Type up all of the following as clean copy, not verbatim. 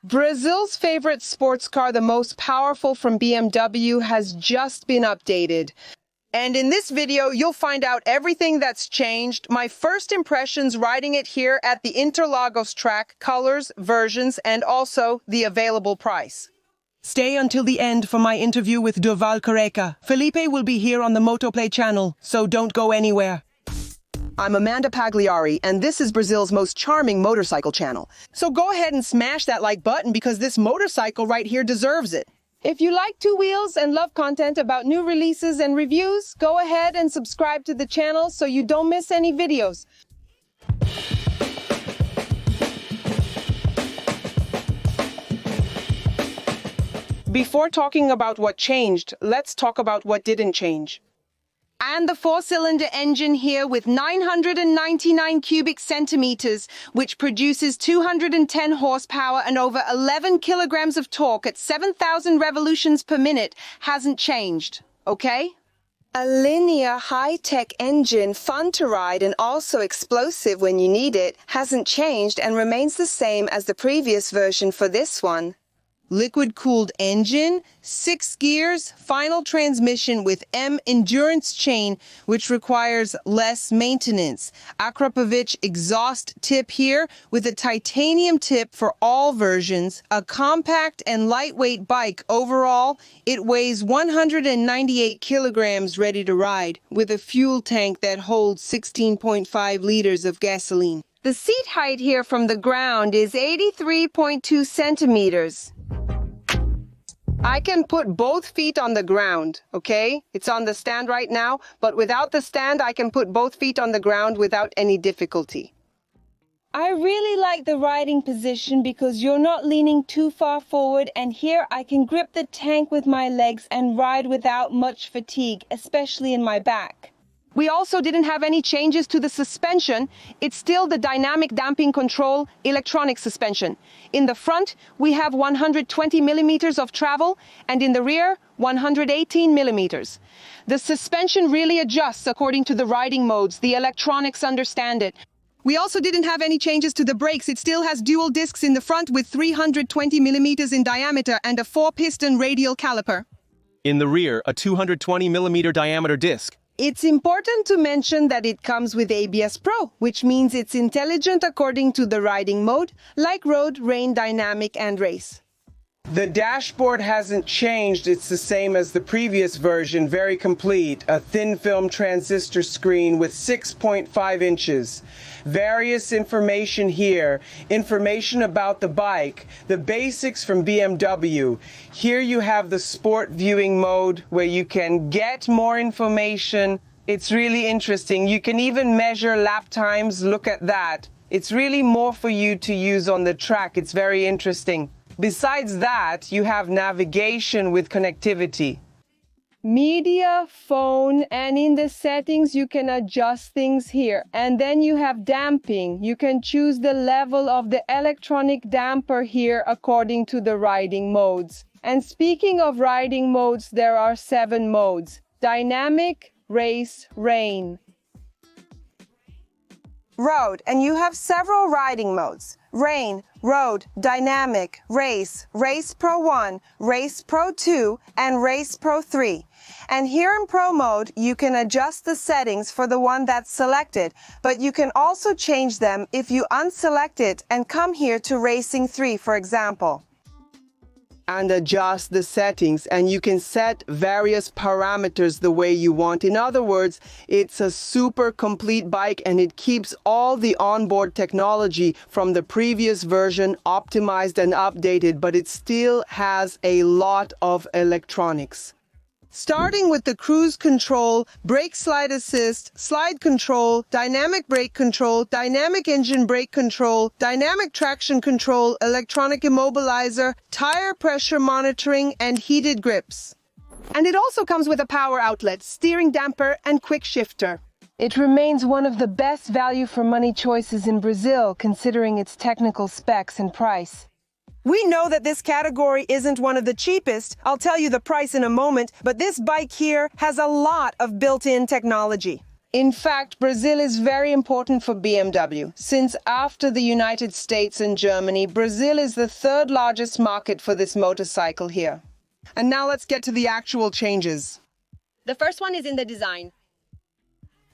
Brazil's favorite sports car, the most powerful from BMW, has just been updated. And in this video, you'll find out everything that's changed, my first impressions riding it here at the Interlagos track, colors, versions, and also the available price. Stay until the end for my interview with Durval Careca. Felipe will be here on the Motoplay channel, so don't go anywhere. I'm Amanda Pagliari, and this is Brazil's most charming motorcycle channel. So go ahead and smash that like button because this motorcycle right here deserves it. If you like two wheels and love content about new releases and reviews, go ahead and subscribe to the channel so you don't miss any videos. Before talking about what changed, let's talk about what didn't change. And the four-cylinder engine here with 999 cubic centimeters, which produces 210 horsepower and over 11 kilograms of torque at 7,000 revolutions per minute, hasn't changed, okay? A linear high-tech engine, fun to ride and also explosive when you need it, hasn't changed and remains the same as the previous version for this one. Liquid-cooled engine, 6 gears, final transmission with M endurance chain, which requires less maintenance. Akrapovic exhaust tip here with a titanium tip for all versions. A compact and lightweight bike overall. It weighs 198 kilograms ready to ride with a fuel tank that holds 16.5 liters of gasoline. The seat height here from the ground is 83.2 centimeters. I can put both feet on the ground, okay? It's on the stand right now, but without the stand, I can put both feet on the ground without any difficulty. I really like the riding position because you're not leaning too far forward, and here I can grip the tank with my legs and ride without much fatigue, especially in my back. We also didn't have any changes to the suspension. It's still the dynamic damping control electronic suspension. In the front, we have 120 millimeters of travel, and in the rear, 118 millimeters. The suspension really adjusts according to the riding modes. The electronics understand it. We also didn't have any changes to the brakes. It still has dual discs in the front with 320 millimeters in diameter and a 4-piston radial caliper. In the rear, a 220 millimeter diameter disc. It's important to mention that it comes with ABS Pro, which means it's intelligent according to the riding mode, like road, rain, dynamic, and race. The dashboard hasn't changed. It's the same as the previous version, very complete. A thin film transistor screen with 6.5 inches. Various information here. Information about the bike. The basics from BMW. Here you have the sport viewing mode where you can get more information. It's really interesting. You can even measure lap times. Look at that. It's really more for you to use on the track. It's very interesting. Besides that, you have navigation with connectivity. Media, phone, and in the settings you can adjust things here. And then you have damping. You can choose the level of the electronic damper here according to the riding modes. And speaking of riding modes, there are 7 modes. Dynamic, race, rain. Road, and you have several riding modes. Rain, road, dynamic, race, race Pro 1, race Pro 2, and race Pro 3. And here in Pro mode, you can adjust the settings for the one that's selected, but you can also change them if you unselect it and come here to Racing 3, for example. And adjust the settings, and you can set various parameters the way you want. In other words, it's a super complete bike and it keeps all the onboard technology from the previous version optimized and updated, but it still has a lot of electronics. Starting with the cruise control, brake slide assist, slide control, dynamic brake control, dynamic engine brake control, dynamic traction control, electronic immobilizer, tire pressure monitoring, and heated grips. And it also comes with a power outlet, steering damper, and quick shifter. It remains one of the best value for money choices in Brazil, considering its technical specs and price. We know that this category isn't one of the cheapest. I'll tell you the price in a moment, but this bike here has a lot of built-in technology. In fact, Brazil is very important for BMW, since after the United States and Germany, Brazil is the third largest market for this motorcycle here. And now let's get to the actual changes. The first one is in the design.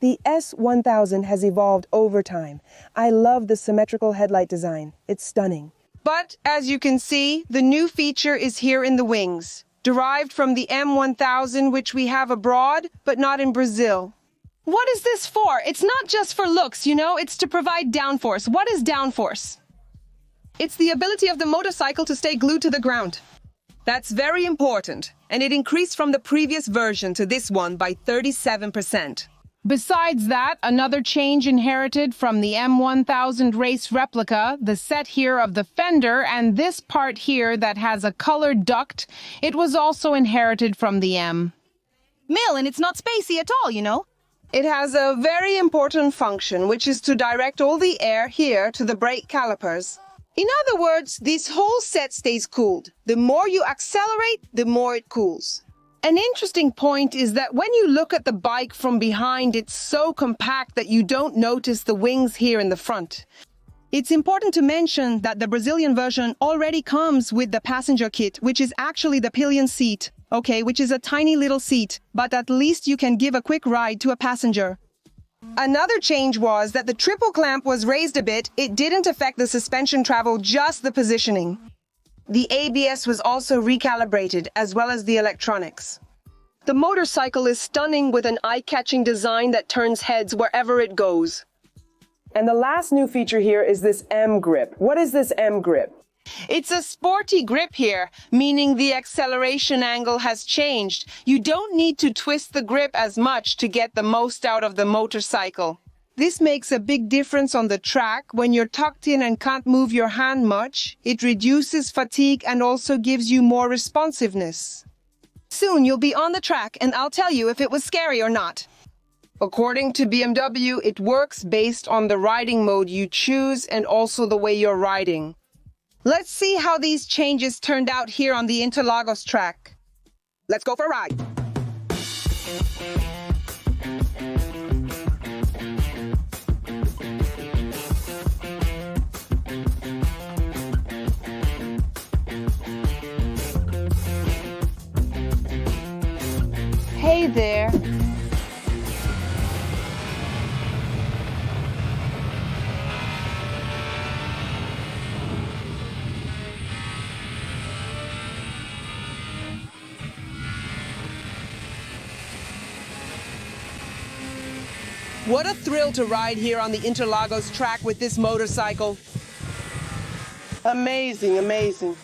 The S1000 has evolved over time. I love the symmetrical headlight design. It's stunning. But, as you can see, the new feature is here in the wings, derived from the M1000, which we have abroad, but not in Brazil. What is this for? It's not just for looks, you know, it's to provide downforce. What is downforce? It's the ability of the motorcycle to stay glued to the ground. That's very important, and it increased from the previous version to this one by 37%. Besides that, another change inherited from the M1000 race replica, the set here of the fender and this part here that has a colored duct, it was also inherited from the M. And it's not spacey at all, you know. It has a very important function, which is to direct all the air here to the brake calipers. In other words, this whole set stays cooled. The more you accelerate, the more it cools. An interesting point is that when you look at the bike from behind, it's so compact that you don't notice the wings here in the front. It's important to mention that the Brazilian version already comes with the passenger kit, which is actually the pillion seat, okay, which is a tiny little seat, but at least you can give a quick ride to a passenger. Another change was that the triple clamp was raised a bit. It didn't affect the suspension travel, just the positioning. The ABS was also recalibrated, as well as the electronics. The motorcycle is stunning with an eye-catching design that turns heads wherever it goes. And the last new feature here is this M grip. What is this M grip? It's a sporty grip here, meaning the acceleration angle has changed. You don't need to twist the grip as much to get the most out of the motorcycle. This makes a big difference on the track when you're tucked in and can't move your hand much. It reduces fatigue and also gives you more responsiveness. Soon you'll be on the track and I'll tell you if it was scary or not. According to BMW, it works based on the riding mode you choose and also the way you're riding. Let's see how these changes turned out here on the Interlagos track. Let's go for a ride. Hey there. What a thrill to ride here on the Interlagos track with this motorcycle. Amazing, amazing.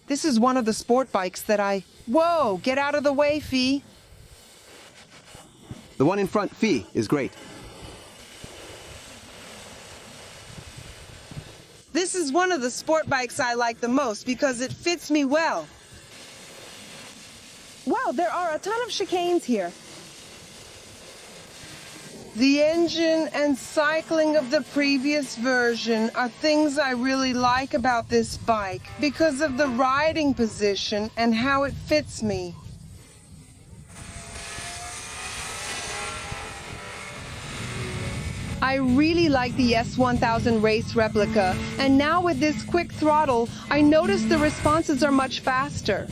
This is one of the sport bikes that Whoa, get out of the way, Fee. The one in front, Fee, is great. This is one of the sport bikes I like the most because it fits me well. Wow, there are a ton of chicanes here. The engine and cycling of the previous version are things I really like about this bike because of the riding position and how it fits me. I really like the S1000 race replica, and now with this quick throttle, I notice the responses are much faster.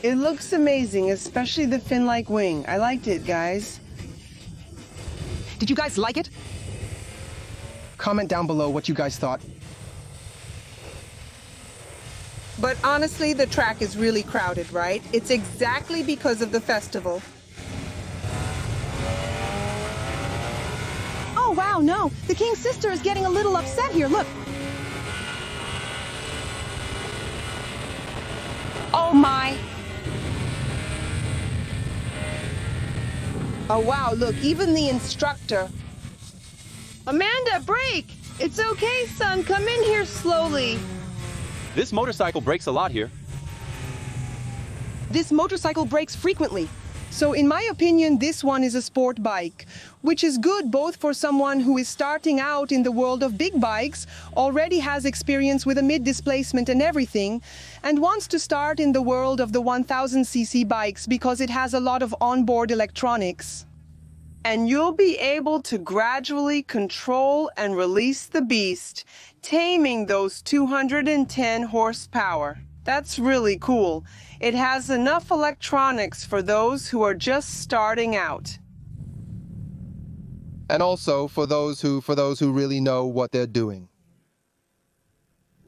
It looks amazing, especially the fin-like wing. I liked it, guys. Did you guys like it? Comment down below what you guys thought. But honestly, the track is really crowded, right? It's exactly because of the festival. Oh, wow, no. The king's sister is getting a little upset here, look. Oh my! Oh wow, look, even the instructor. Amanda, brake! It's okay, son, come in here slowly. This motorcycle brakes a lot here. This motorcycle brakes frequently. So in my opinion, this one is a sport bike, which is good both for someone who is starting out in the world of big bikes, already has experience with a mid-displacement and everything, and wants to start in the world of the 1000cc bikes because it has a lot of onboard electronics. And you'll be able to gradually control and release the beast, taming those 210 horsepower. That's really cool. It has enough electronics for those who are just starting out. And also for those who really know what they're doing.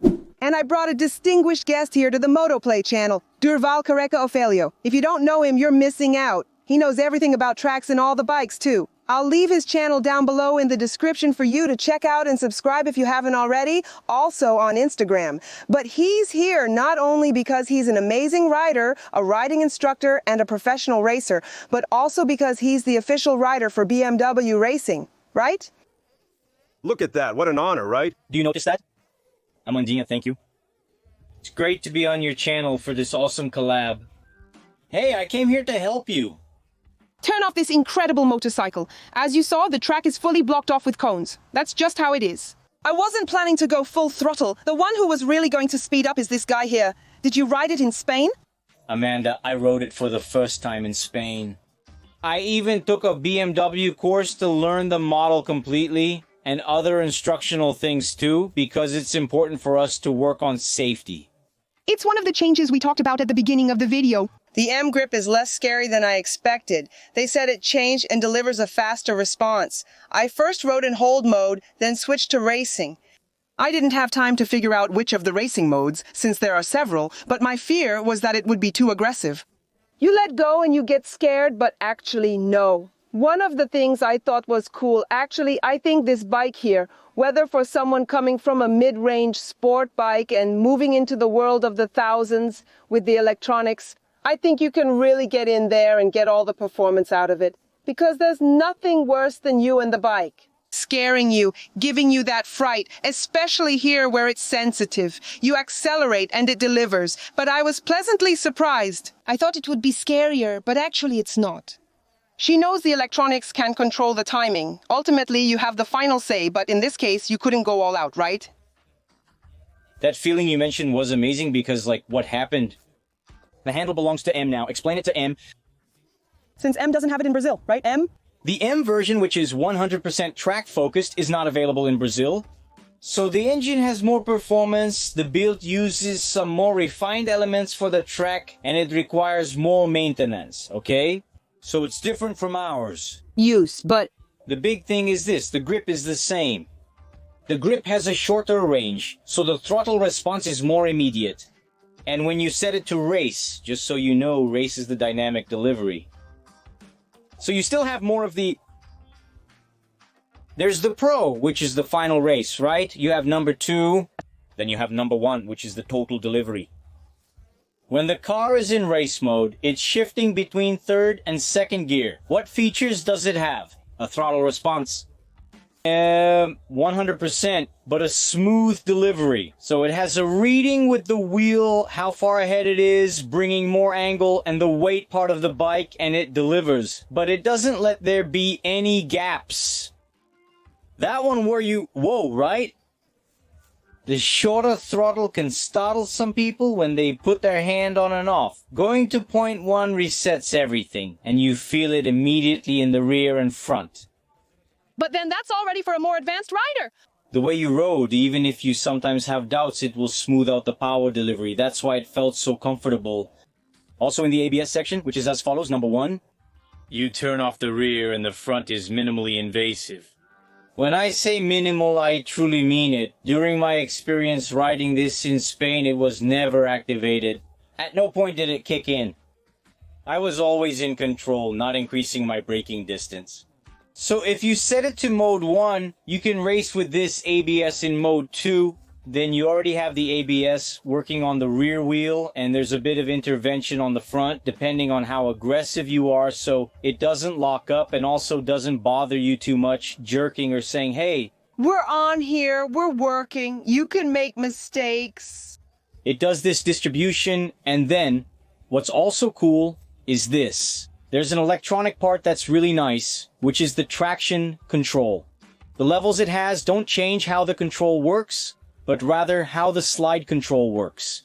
And I brought a distinguished guest here to the Motoplay channel, Durval Careca. If you don't know him, you're missing out. He knows everything about tracks and all the bikes, too. I'll leave his channel down below in the description for you to check out and subscribe if you haven't already, also on Instagram. But he's here not only because he's an amazing rider, a riding instructor, and a professional racer, but also because he's the official rider for BMW Racing, right? Look at that. What an honor, right? Do you notice that? Amandinha, thank you. It's great to be on your channel for this awesome collab. Hey, I came here to help you. Turn off this incredible motorcycle. As you saw, the track is fully blocked off with cones. That's just how it is. I wasn't planning to go full throttle. The one who was really going to speed up is this guy here. Did you ride it in Spain? Amanda, I rode it for the first time in Spain. I even took a BMW course to learn the model completely and other instructional things too, because it's important for us to work on safety. It's one of the changes we talked about at the beginning of the video. The M grip is less scary than I expected. They said it changed and delivers a faster response. I first rode in hold mode, then switched to racing. I didn't have time to figure out which of the racing modes, since there are several, but my fear was that it would be too aggressive. You let go and you get scared, but actually no. One of the things I thought was cool, actually, I think this bike here, whether for someone coming from a mid-range sport bike and moving into the world of the thousands with the electronics, I think you can really get in there and get all the performance out of it. Because there's nothing worse than you and the bike. Scaring you, giving you that fright, especially here where it's sensitive. You accelerate and it delivers, but I was pleasantly surprised. I thought it would be scarier, but actually it's not. She knows the electronics can control the timing. Ultimately, you have the final say, but in this case, you couldn't go all out, right? That feeling you mentioned was amazing because, like, what happened? The handle belongs to M now. Explain it to M. Since M doesn't have it in Brazil, right, M? The M version, which is 100% track-focused, is not available in Brazil. So the engine has more performance, the build uses some more refined elements for the track, and it requires more maintenance, okay? So it's different from ours. But The big thing is this, the grip is the same. The grip has a shorter range, so the throttle response is more immediate. And when you set it to race, just so you know, race is the dynamic delivery. So you still have more of the... There's the Pro, which is the final race, right? You have number 2, then you have number 1, which is the total delivery. When the car is in race mode, it's shifting between 3rd and 2nd gear. What features does it have? A throttle response. 100%, but a smooth delivery. So it has a reading with the wheel, how far ahead it is, bringing more angle, and the weight part of the bike, and it delivers. But it doesn't let there be any gaps. That one where you... Whoa, right? The shorter throttle can startle some people when they put their hand on and off. Going to point 1 resets everything, and you feel it immediately in the rear and front. But then that's already for a more advanced rider. The way you rode, even if you sometimes have doubts, it will smooth out the power delivery. That's why it felt so comfortable. Also in the ABS section, which is as follows. Number 1, you turn off the rear and the front is minimally invasive. When I say minimal, I truly mean it. During my experience riding this in Spain, it was never activated. At no point did it kick in. I was always in control, not increasing my braking distance. So if you set it to mode 1, you can race with this ABS in mode 2. Then you already have the ABS working on the rear wheel, and there's a bit of intervention on the front depending on how aggressive you are, so it doesn't lock up and also doesn't bother you too much jerking or saying, hey, we're on here, we're working, you can make mistakes. It does this distribution, and then what's also cool is this. there's an electronic part that's really nice, which is the traction control. The levels it has don't change how the control works, but rather how the slide control works.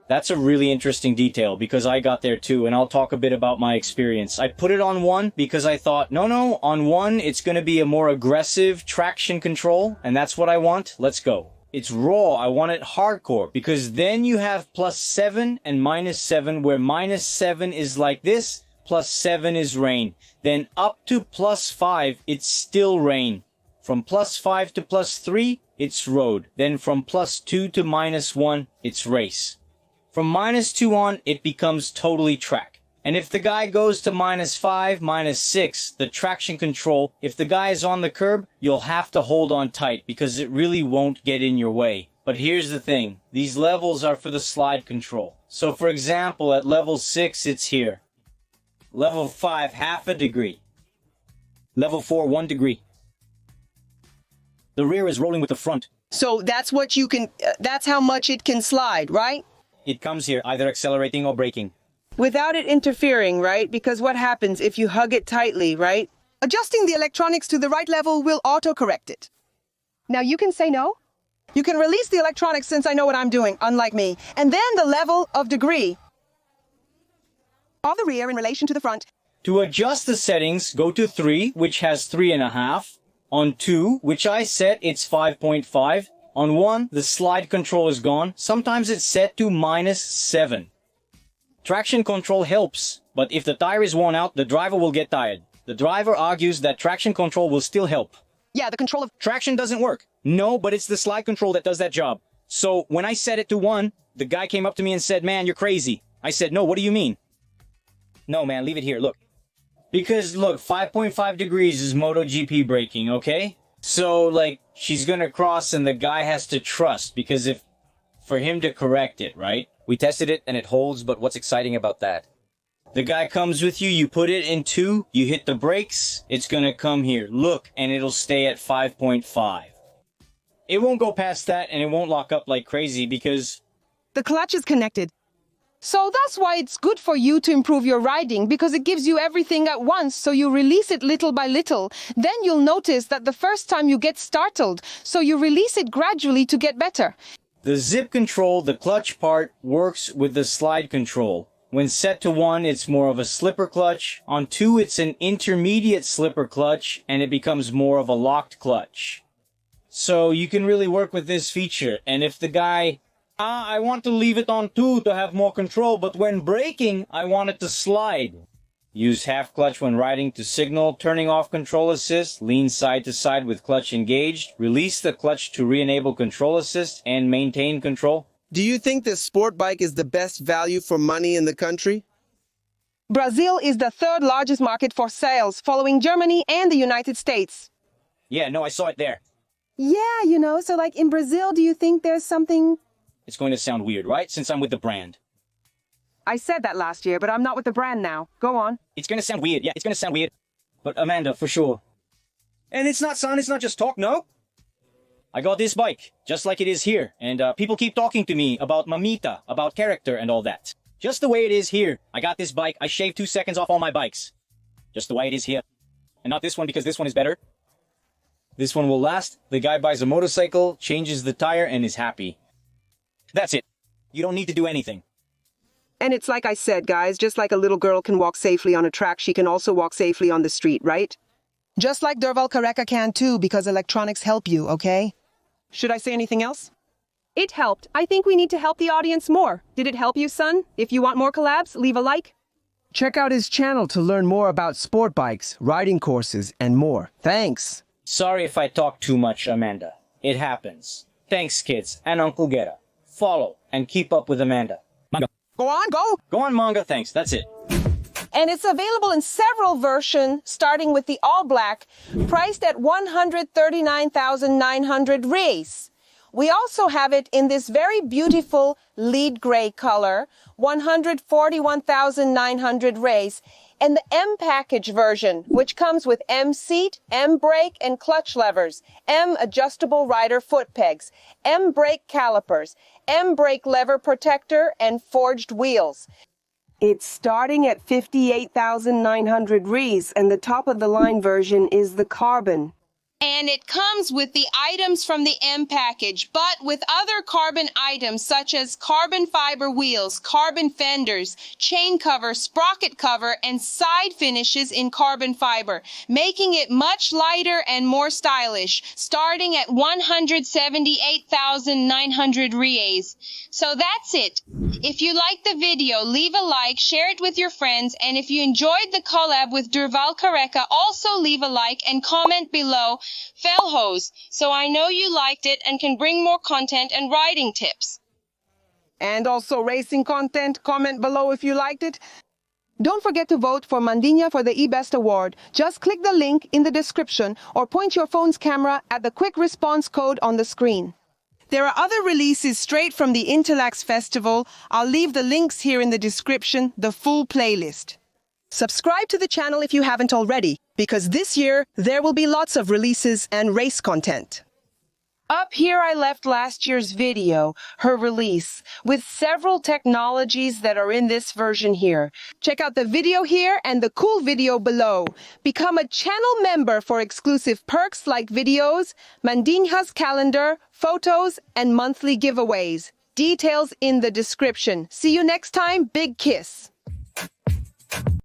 That's a really interesting detail because I got there too, and I'll talk a bit about my experience. I put it on 1 because I thought, no, on 1 it's going to be a more aggressive traction control, and that's what I want. Let's go. It's raw. I want it hardcore because then you have +7 and -7, where -7 is like this, +7 is rain. Then up to +5, it's still rain. From +5 to +3, it's road. Then from +2 to -1, it's race. From -2 on, it becomes totally track. And if the guy goes to -5, -6, the traction control, if the guy is on the curb, you'll have to hold on tight because it really won't get in your way. But here's the thing. These levels are for the slide control. So for example, at level 6, it's here. Level 5, half a degree. Level 4, 1 degree. The rear is rolling with the front. So that's what you can, that's how much it can slide, right? It comes here, either accelerating or braking. Without it interfering, right? Because what happens if you hug it tightly, right? Adjusting the electronics to the right level will auto-correct it. Now you can say no. You can release the electronics since I know what I'm doing, unlike me. And then the level of degree. Of the rear in relation to the front. To adjust the settings, go to 3, which has 3.5. On 2, which I set, it's 5.5. On 1, the slide control is gone. Sometimes it's set to -7. Traction control helps, but if the tire is worn out, the driver will get tired. The driver argues that traction control will still help. Yeah, the control of Traction doesn't work. No, but it's the slide control that does that job. So when I set it to 1, the guy came up to me and said, "Man, you're crazy." I said, "No, what do you mean?" "No, man, leave it here, look." Because, look, 5.5 degrees is MotoGP braking, okay? So, like, she's gonna cross and the guy has to trust, because for him to correct it, right? We tested it and it holds, but what's exciting about that? The guy comes with you, you put it in 2, you hit the brakes, it's gonna come here, look, and it'll stay at 5.5. It won't go past that, and it won't lock up like crazy because the clutch is connected. So that's why it's good for you to improve your riding, because it gives you everything at once, so you release it little by little. Then you'll notice that the first time you get startled, so you release it gradually to get better. the zip control, the clutch part, works with the slide control. When set to 1, it's more of a slipper clutch. On 2, it's an intermediate slipper clutch, and it becomes more of a locked clutch. So you can really work with this feature, and if the guy, I want to leave it on 2 to have more control, but when braking, I want it to slide. Use half clutch when riding to signal, turning off control assist, lean side to side with clutch engaged, release the clutch to re-enable control assist, and maintain control. Do you think this sport bike is the best value for money in the country? Brazil is the third largest market for sales, following Germany and the United States. Yeah, no, I saw it there. Yeah, you know, so like in Brazil, do you think there's something... It's going to sound weird, right? Since I'm with the brand. I said that last year, but I'm not with the brand now. Go on. It's going to sound weird. Yeah, it's going to sound weird. But Amanda, for sure. And it's not, son, it's not just talk, no. I got this bike, just like it is here. And people keep talking to me about Mamita, about character and all that. Just the way it is here. I got this bike. I shaved 2 seconds off all my bikes. Just the way it is here. And not this one, because this one is better. This one will last. The guy buys a motorcycle, changes the tire, and is happy. That's it. You don't need to do anything. And it's like I said, guys, just like a little girl can walk safely on a track, she can also walk safely on the street, right? Just like Durval Careca can too, because electronics help you, okay? Should I say anything else? It helped. I think we need to help the audience more. Did it help you, son? If you want more collabs, leave a like. Check out his channel to learn more about sport bikes, riding courses, and more. Thanks. Sorry if I talk too much, Amanda. It happens. Thanks, kids, and Uncle Geta. Follow and keep up with Amanda. Manga. Go on, go! Go on, manga, thanks. That's it. And it's available in several versions, starting with the all black, priced at 139,900 reais. We also have it in this very beautiful lead gray color, 141,900 reais, and the M package version, which comes with M seat, M brake and clutch levers, M adjustable rider foot pegs, M brake calipers, M brake lever protector, and forged wheels. It's starting at 58,900 Rs, and the top-of-the-line version is the carbon. And it comes with the items from the M package, but with other carbon items such as carbon fiber wheels, carbon fenders, chain cover, sprocket cover, and side finishes in carbon fiber, making it much lighter and more stylish, starting at 178,900 Rs. So that's it. If you liked the video, leave a like, share it with your friends, and if you enjoyed the collab with Durval Careca, also leave a like and comment below, Felhos, so I know you liked it and can bring more content and riding tips. And also racing content, comment below if you liked it. Don't forget to vote for Mandinia for the eBest Award. Just click the link in the description or point your phone's camera at the quick response code on the screen. There are other releases straight from the Interlax Festival. I'll leave the links here in the description, the full playlist. Subscribe to the channel if you haven't already, because this year there will be lots of releases and race content. Up here I left last year's video, her release, with several technologies that are in this version here. Check out the video here and the cool video below. Become a channel member for exclusive perks like videos, Mandinha's calendar, photos, and monthly giveaways. Details in the description. See you next time. Big kiss.